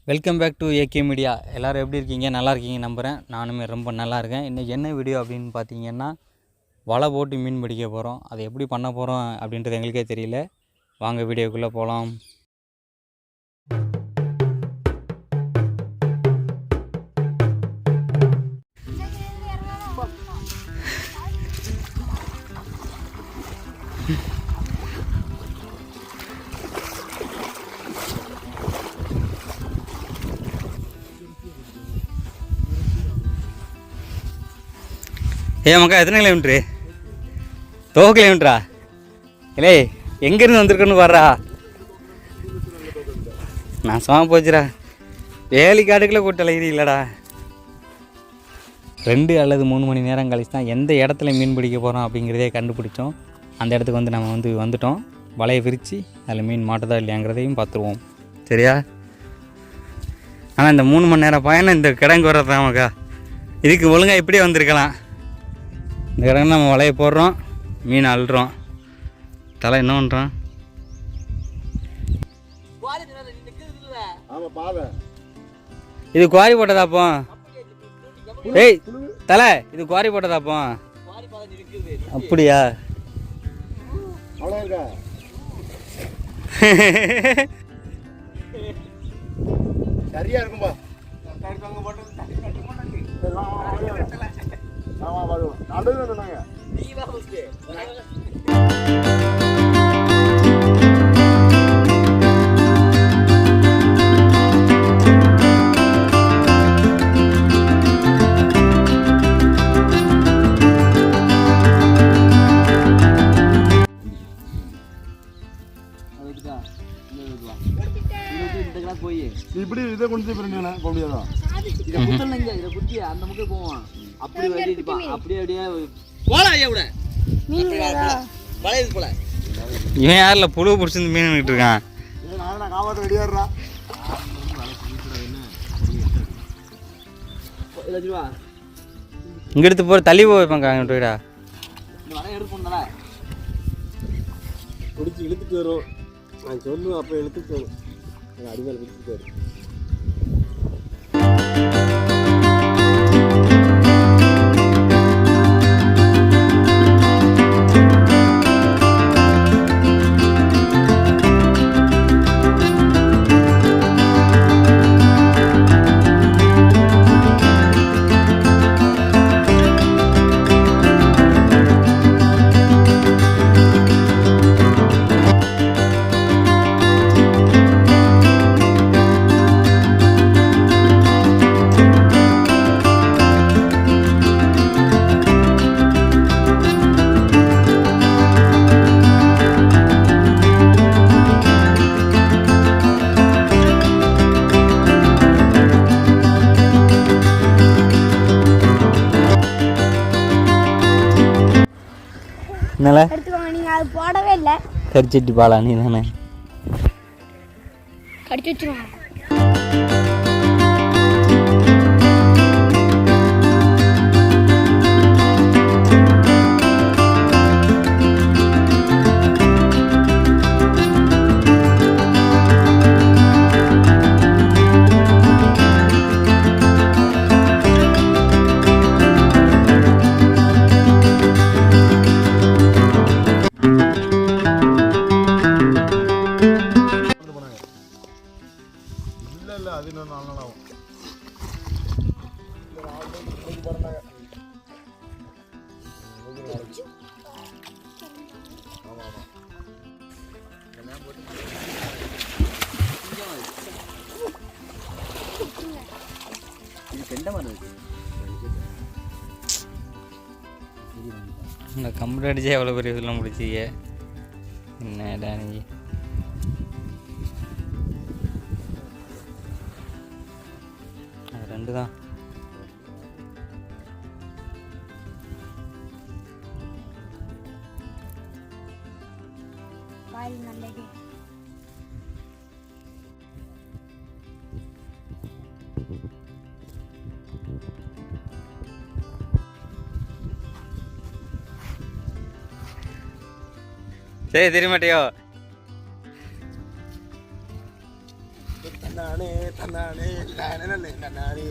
Welcome back to AK media. எல்லோரும் எப்படி இருக்கீங்க? நல்லா இருக்கீங்க நம்புகிறேன். நானுமே ரொம்ப நல்லா இருக்கேன். இன்றைக்கி என்ன வீடியோ அப்படின்னு பார்த்தீங்கன்னா, வலை போட்டு மீன் பிடிக்க போகிறோம். அதை எப்படி பண்ண போகிறோம் அப்படின்றது எங்களுக்கே தெரியல. வாங்க வீடியோக்குள்ளே போகலாம். மக்கா எத்தனை கிலோமீட்ரு? 2 கிலோமீட்டரா? இல்லை எங்கேருந்து வந்திருக்கேன்னு பாடுறா. நான் சும்மா போச்சுடா. வேலி காட்டுக்குள்ளே கூட்டலை இது இல்லைடா. 2 அல்லது 3 மணி நேரம் கழிச்சு தான் எந்த இடத்துல மீன் பிடிக்க போகிறோம் அப்படிங்கிறதே கண்டுபிடிச்சோம். அந்த இடத்துக்கு வந்து நம்ம வந்துட்டோம். வலையை விரித்து அதில் மீன் மாட்டுதா இல்லையாங்கிறதையும் பார்த்துருவோம். சரியா? ஆனால் இந்த 3 மணி நேரம் பயணம் இந்த கிடங்கு வர்றதான் மக்கா. இதுக்கு ஒழுங்காக இப்படியே வந்திருக்கலாம். இந்த கிடங்கு நம்ம வலையை போடுறோம், மீன் அள்ளுறோம். தலை என்ன பண்ணுறான்? இது குவாரி போட்டதாப்போ? ஏய் தலை, இது குவாரி போட்டதாப்போ? அப்படியா? சரியா இருக்கும்பா. இப்படி இதை கொண்டு போக முடியாதா? இதை குத்தலைங்க, இதை குத்தி அந்த முக்கிய போவான். அப்படி வெட்டிப்பான். அப்படியே அப்படியே போலாம். ஐயா விட வளையுது போல. இவன் யாரில் புழு பிடிச்சிருந்து மீன் நின்றுட்டு இருக்கான். நான் காப்பாற்ற ரெடியாடுறா. இங்கே எடுத்து போகிற தள்ளி போய்ப்பாங்க. விட்டுடா வலை எடுக்கணும்ல. பிடிச்சி இழுத்துட்டு வரும். நான் சொல்லுவேன், அப்போ இழுத்துட்டு வரும். அடிமையில் பிடிச்சிட்டு வரும். போடவே இல்லை. கரிச்சட்டி பாலா நீ தானே? கடிச்சு வச்சிருவாங்க. இந்த கம்ப்யூட்டர் அடிச்சே எவ்வளோ பெரிய சொல்ல முடிச்சிங்க. என்னடா நீ? அது 2 தான். நல்லது. சரி தெரிய மாட்டியோ? தன்னானே தன்னானே தானே தன்னானே